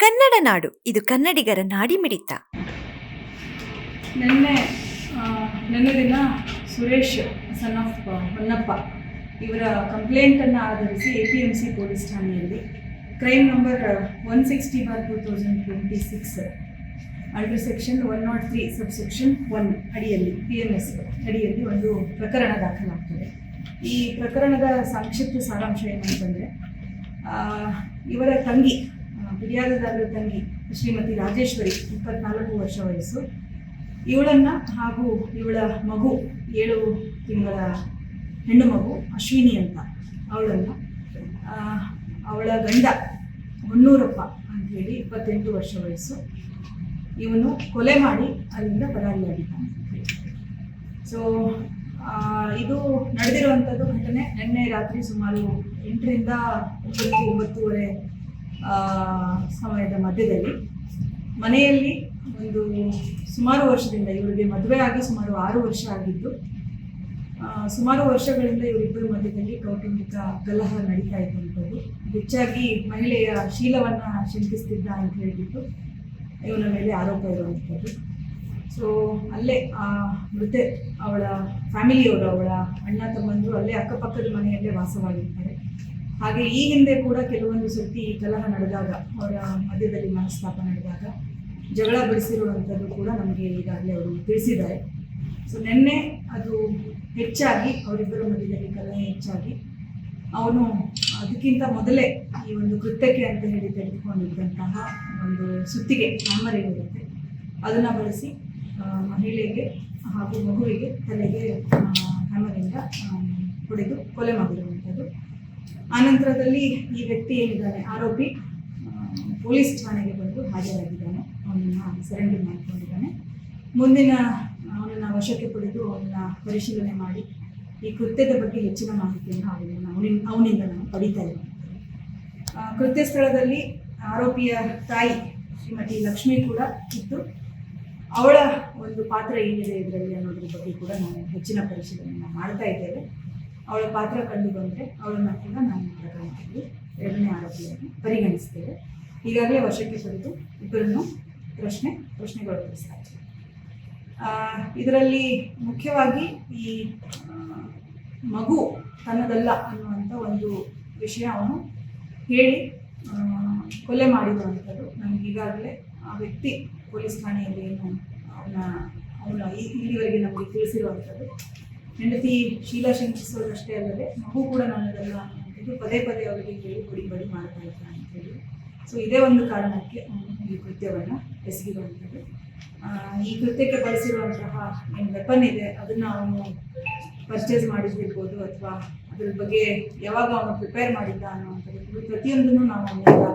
ಕನ್ನಡ ನಾಡು ಇದು ಕನ್ನಡಿಗರ ನಾಡಿಮಿಡಿತ. ನಿನ್ನೆ ದಿನ ಸುರೇಶ್ ಸನ್ ಆಫ್ ಹೊನ್ನಪ್ಪ ಇವರ ಕಂಪ್ಲೇಂಟನ್ನು ಆಧರಿಸಿ APMC ಪೊಲೀಸ್ ಠಾಣೆಯಲ್ಲಿ crime number 160/2026 under section 103 subsection 1 ಅಡಿಯಲ್ಲಿ PMS ಅಡಿಯಲ್ಲಿ ಒಂದು ಪ್ರಕರಣ ದಾಖಲಾಗ್ತದೆ. ಈ ಪ್ರಕರಣದ ಸಂಕ್ಷಿಪ್ತ ಸಾರಾಂಶ ಏನಂತಂದರೆ, ಇವರ ತಂಗಿ, ಫಿರ್ಯಾದಿದಾರರ ತಂಗಿ ಶ್ರೀಮತಿ ರಾಜೇಶ್ವರಿ, 24 ವರ್ಷ ವಯಸ್ಸು, ಇವಳನ್ನು ಹಾಗೂ ಇವಳ ಮಗು 7 ತಿಂಗಳ ಹೆಣ್ಣು ಮಗು ಅಶ್ವಿನಿ ಅಂತ, ಅವಳನ್ನು ಅವಳ ಗಂಡ ಹೊನ್ನೂರಪ್ಪ ಅಂಥೇಳಿ 28 ವರ್ಷ ವಯಸ್ಸು, ಇವನು ಕೊಲೆ ಮಾಡಿ ಅಲ್ಲಿಂದ ಪರಾರಿಯಾಗಿದ್ದಾನೆ. ಸೊ ಇದು ನಡೆದಿರುವಂಥದ್ದು ಘಟನೆ ನಿನ್ನೆ ರಾತ್ರಿ ಸುಮಾರು 8ರಿಂದ 9:30 ಸಮಯದ ಮಧ್ಯದಲ್ಲಿ ಮನೆಯಲ್ಲಿ ಒಂದು ಸುಮಾರು ವರ್ಷದಿಂದ, ಇವರಿಗೆ ಮದುವೆ ಆಗಿ ಸುಮಾರು 6 ವರ್ಷ ಆಗಿದ್ದು, ಸುಮಾರು ವರ್ಷಗಳಿಂದ ಇವರಿಬ್ಬರ ಮಧ್ಯದಲ್ಲಿ ಕೌಟುಂಬಿಕ ಕಲಹ ನಡೀತಾ ಇದ್ದಂಥದ್ದು. ಹೆಚ್ಚಾಗಿ ಮಹಿಳೆಯ ಶೀಲವನ್ನು ಶಂಕಿಸ್ತಿದ್ದ ಅಂತ ಹೇಳಿಬಿಟ್ಟು ಇವನ ಮೇಲೆ ಆರೋಪ ಇರುವಂಥದ್ದು. ಸೊ ಅಲ್ಲೇ ಮೃತೆ ಅವಳ ಫ್ಯಾಮಿಲಿಯವರು, ಅವಳ ಅಣ್ಣ ತಮ್ಮಂದರು ಅಲ್ಲೇ ಅಕ್ಕಪಕ್ಕದ ಮನೆಯಲ್ಲೇ ವಾಸವಾಗಿರ್ತಾರೆ. ಹಾಗೆ ಈ ಹಿಂದೆ ಕೂಡ ಕೆಲವೊಂದು ಸರ್ತಿ ಈ ಕಲಹ ನಡೆದಾಗ, ಅವರ ಮಧ್ಯದಲ್ಲಿ ಮನಸ್ತಾಪ ನಡೆದಾಗ ಜಗಳ ಬಿಡಿಸಿರುವಂಥದ್ದು ಕೂಡ ನಮಗೆ ಈಗಾಗಲೇ ಅವರು ತಿಳಿಸಿದ್ದಾರೆ. ಸೊ ನಿನ್ನೆ ಅದು ಹೆಚ್ಚಾಗಿ ಅವರಿಬ್ಬರ ಮಧ್ಯದಲ್ಲಿ ಕಲಹ ಹೆಚ್ಚಾಗಿ ಅವನು ಅದಕ್ಕಿಂತ ಮೊದಲೇ ಈ ಒಂದು ಕೃತ್ಯಕ್ಕೆ ಅಂತ ಹೇಳಿ ತೆಗೆದುಕೊಂಡಿದ್ದಂತಹ ಒಂದು ಸುತ್ತಿಗೆ, ಹ್ಯಾಮರ್ ಏನಿರುತ್ತೆ ಅದನ್ನು ಬಳಸಿ ಮಹಿಳೆಗೆ ಹಾಗೂ ಮಗುವಿಗೆ ತಲೆಗೆ ಹ್ಯಾಮರಿಂದ ಹೊಡೆದು ಕೊಲೆ ಮಾಡಿರುವಂಥದ್ದು. ಆನಂತರದಲ್ಲಿ ಈ ವ್ಯಕ್ತಿ ಏನಿದ್ದಾನೆ, ಆರೋಪಿ, ಪೊಲೀಸ್ ಠಾಣೆಗೆ ಬಂದು ಹಾಜರಾಗಿದ್ದಾನೆ. ಅವನನ್ನು ಸರೆಂಡರ್ ಮಾಡಿಕೊಂಡಿದ್ದಾನೆ. ಮುಂದಿನ ಅವನನ್ನು ವಶಕ್ಕೆ ಪಡೆದು ಅವನನ್ನು ಪರಿಶೀಲನೆ ಮಾಡಿ ಈ ಕೃತ್ಯದ ಬಗ್ಗೆ ಹೆಚ್ಚಿನ ಮಾಹಿತಿಯನ್ನು ಅವನಿಂದ ನಾವು ಪಡಿತಾ ಇದ್ದೇವೆ. ಕೃತ್ಯ ಸ್ಥಳದಲ್ಲಿ ಆರೋಪಿಯ ತಾಯಿ ಶ್ರೀಮತಿ ಲಕ್ಷ್ಮಿ ಕೂಡ ಇದ್ದು, ಅವಳ ಒಂದು ಪಾತ್ರ ಏನಿದೆ ಇದರಲ್ಲಿ ಅನ್ನೋದ್ರ ಬಗ್ಗೆ ಕೂಡ ನಾವು ಹೆಚ್ಚಿನ ಪರಿಶೀಲನೆಯನ್ನು ಮಾಡ್ತಾ ಇದ್ದೇವೆ. ಅವಳ ಪಾತ್ರ ಕಂಡು ಬಂದರೆ ಅವಳನ್ನು ಕೂಡ ನಾವು ಪ್ರಕರಣದಲ್ಲಿ 2ನೇ ಆರೋಪಿಯಾಗಿ ಪರಿಗಣಿಸ್ತೇವೆ. ಈಗಾಗಲೇ ವಶಕ್ಕೆ ಪಡೆದು ಇಬ್ಬರನ್ನು ಪ್ರಶ್ನೆಗೊಳಪಡಿಸ್ತಾ ಇದ್ದೇವೆ. ಇದರಲ್ಲಿ ಮುಖ್ಯವಾಗಿ ಈ ಮಗು ತನ್ನದಲ್ಲ ಅನ್ನುವಂಥ ಒಂದು ವಿಷಯ ಅವನು ಹೇಳಿ ಕೊಲೆ ಮಾಡಿರುವಂಥದ್ದು ನಮ್ಗೆ ಈಗಾಗಲೇ ಆ ವ್ಯಕ್ತಿ ಪೊಲೀಸ್ ಠಾಣೆಯಲ್ಲಿ ಏನು ಅವನ ಇಲ್ಲಿವರೆಗೆ ನಮಗೆ ತಿಳಿಸಿರುವಂಥದ್ದು. ಹೆಂಡತಿ ಶೀಲಾ ಶಂಕಿಸೋದಷ್ಟೇ ಅಲ್ಲದೆ ಮಗು ಕೂಡ ನನ್ನದಲ್ಲ ಅನ್ನುವಂಥದ್ದು ಪದೇ ಪದೇ ಅವರಿಗೆ ಹೇಳಿ ಬಡಿ ಮಾಡ್ತಾ ಇದ್ದಾನೆ ಅಂತೇಳಿ. ಸೊ ಇದೇ ಒಂದು ಕಾರಣಕ್ಕೆ ಅವನು ಈ ಕೃತ್ಯವನ್ನು ಎಸಗಿರುವಂಥದ್ದು. ಈ ಕೃತ್ಯಕ್ಕೆ ಬಳಸಿರುವಂತಹ ಏನು ವೆಪನ್ ಇದೆ ಅದನ್ನು ಅವನು ಪರ್ಚೇಸ್ ಮಾಡಿದಿರ್ಬೋದು, ಅಥವಾ ಅದ್ರ ಬಗ್ಗೆ ಯಾವಾಗ ಅವನು ಪ್ರಿಪೇರ್ ಮಾಡಿದ್ದ ಅನ್ನುವಂಥದ್ದು ಪ್ರತಿಯೊಂದನ್ನು ನಾವು ಅವನಿಂದ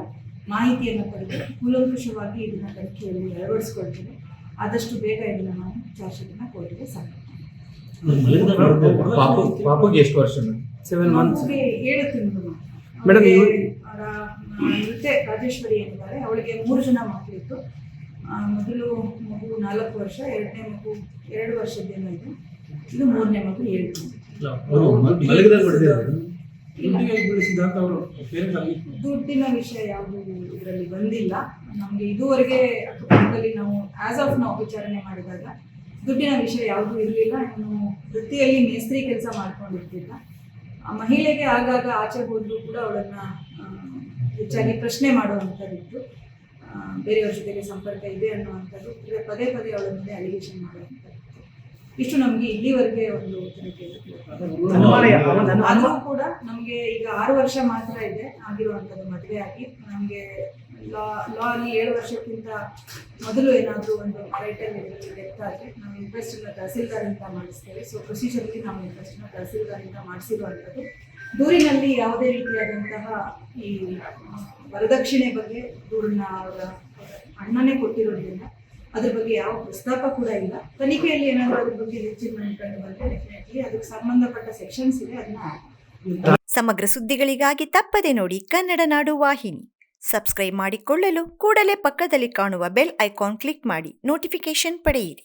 ಮಾಹಿತಿಯನ್ನು ಪಡೆದು ಕೂಲಂಕುಷವಾಗಿ ಇದನ್ನು ತನಿಖೆಯಲ್ಲಿ ಅಳವಡಿಸ್ಕೊಳ್ತೇವೆ. ಆದಷ್ಟು ಬೇಗ ಇದನ್ನು ನಾವು ಚಾರ್ಜ್ ಶೀಟನ್ನು ಕೋರ್ಟಿಗೆ ಸಾಕ್ತೇವೆ. ಪಾಪುಗೆ ಎಷ್ಟು ವರ್ಷ? 7 ಮಂತ್ಸ್ಗೆ 7 ತಿಂಗಳು. ನೃತ್ಯ ರಾಜೇಶ್ವರಿ ಏನಿದ್ದಾರೆ ಅವಳಿಗೆ 3 ಜನ ಮಕ್ಕಳಿತ್ತು. ಮೊದಲು ಮಗು 4 ವರ್ಷ, 2ನೇ ಮಗು 2 ವರ್ಷದ್ದೇನೋ ಇದು, 3ನೇ ಮಗು 7 ತಿಂಗಳು. ದುಡ್ಡಿನ ವಿಷಯ ಯಾವುದು ಇದರಲ್ಲಿ ಬಂದಿಲ್ಲ ನಮಗೆ ಇದುವರೆಗೆ. ಅಕ್ಕಪಕ್ಕದಲ್ಲಿ ನಾವು ಆಸ್ ಆಫ್ ನಾವು ವಿಚಾರಣೆ ಮಾಡಿದಾಗ ದುಡ್ಡಿನ ವಿಷಯ ಯಾವುದೂ ಇರಲಿಲ್ಲ. ಇವನು ವೃತ್ತಿಯಲ್ಲಿ ಮೇಸ್ತ್ರಿ ಕೆಲಸ ಮಾಡ್ಕೊಂಡಿರ್ತಿಲ್ಲ. ಆ ಮಹಿಳೆಗೆ ಆಗಾಗ ಆಚೆ ಹೋದರೂ ಕೂಡ ಅವಳನ್ನು ಹೆಚ್ಚಾಗಿ ಪ್ರಶ್ನೆ ಮಾಡುವಂಥದ್ದಿತ್ತು. ಬೇರೆಯವ್ರ ಜೊತೆಗೆ ಸಂಪರ್ಕ ಇದೆ ಅನ್ನುವಂಥದ್ದು, ಪದೇ ಪದೇ ಅವಳ ಮೇಲೆ ಅಲಿಗೇಷನ್ ಮಾಡುವಂಥದ್ದು. ಇಷ್ಟು ನಮಗೆ ಇಲ್ಲಿವರೆಗೆ ಒಂದು ತನಿಖೆಯಲ್ಲಿ ಆದರೂ ಕೂಡ ನಮಗೆ ಈಗ 6 ವರ್ಷ ಮಾತ್ರ ಇದೆ ಆಗಿರುವಂಥದ್ದು ಮದುವೆ ಆಗಿ. ನಮಗೆ ಲಾ ಅಲ್ಲಿ 7 ವರ್ಷಕ್ಕಿಂತ ಮೊದಲು ಏನಾದರೂ ಒಂದು ರೈಟಲ್ಲಿ ಡೆತ್ ಆದರೆ ನಾವು ಇಂಟ್ರೆಸ್ಟನ್ನು ತಹಸೀಲ್ದಾರಿಂದ ಮಾಡಿಸ್ತೇವೆ. ಸೊ ಪ್ರೊಸೀಜರ್ಲಿ ನಾವು ಇಂಟ್ರೆಸ್ಟನ್ನು ತಹಸೀಲ್ದಾರಿಂದ ಮಾಡಿಸಿರುವಂಥದ್ದು. ದೂರಿನಲ್ಲಿ ಯಾವುದೇ ರೀತಿಯಾದಂತಹ ಈ ವರದಕ್ಷಿಣೆ ಬಗ್ಗೆ ದೂರನ್ನ ಅವರ ಅಣ್ಣನೇ ಕೊಟ್ಟಿರೋದ್ರಿಂದ ಅದ್ರ ಬಗ್ಗೆ ಯಾವ ಪ್ರಸ್ತಾಪ ಕೂಡ ಇಲ್ಲ. ತನಿಖೆಯಲ್ಲಿ ಏನಾದರೂ ಅದ್ರ ಬಗ್ಗೆ ಹೆಚ್ಚಿನ ಕಂಡು ಬಂದರೆ ಡೆಫಿನೆಟ್ಲಿ ಅದಕ್ಕೆ ಸಂಬಂಧಪಟ್ಟ ಸೆಕ್ಷನ್ಸ್ ಇದೆ, ಅದನ್ನ ಸಮಗ್ರ ಸುದ್ದಿಗಳಿಗಾಗಿ ತಪ್ಪದೆ ನೋಡಿ ಕನ್ನಡ ನಾಡು ವಾಹಿನಿ. ಸಬ್ಸ್ಕ್ರೈಬ್ ಮಾಡಿಕೊಳ್ಳಲು ಕೂಡಲೇ ಪಕ್ಕದಲ್ಲಿ ಕಾಣುವ ಬೆಲ್ ಐಕಾನ್ ಕ್ಲಿಕ್ ಮಾಡಿ ನೋಟಿಫಿಕೇಶನ್ ಪಡೆಯಿರಿ.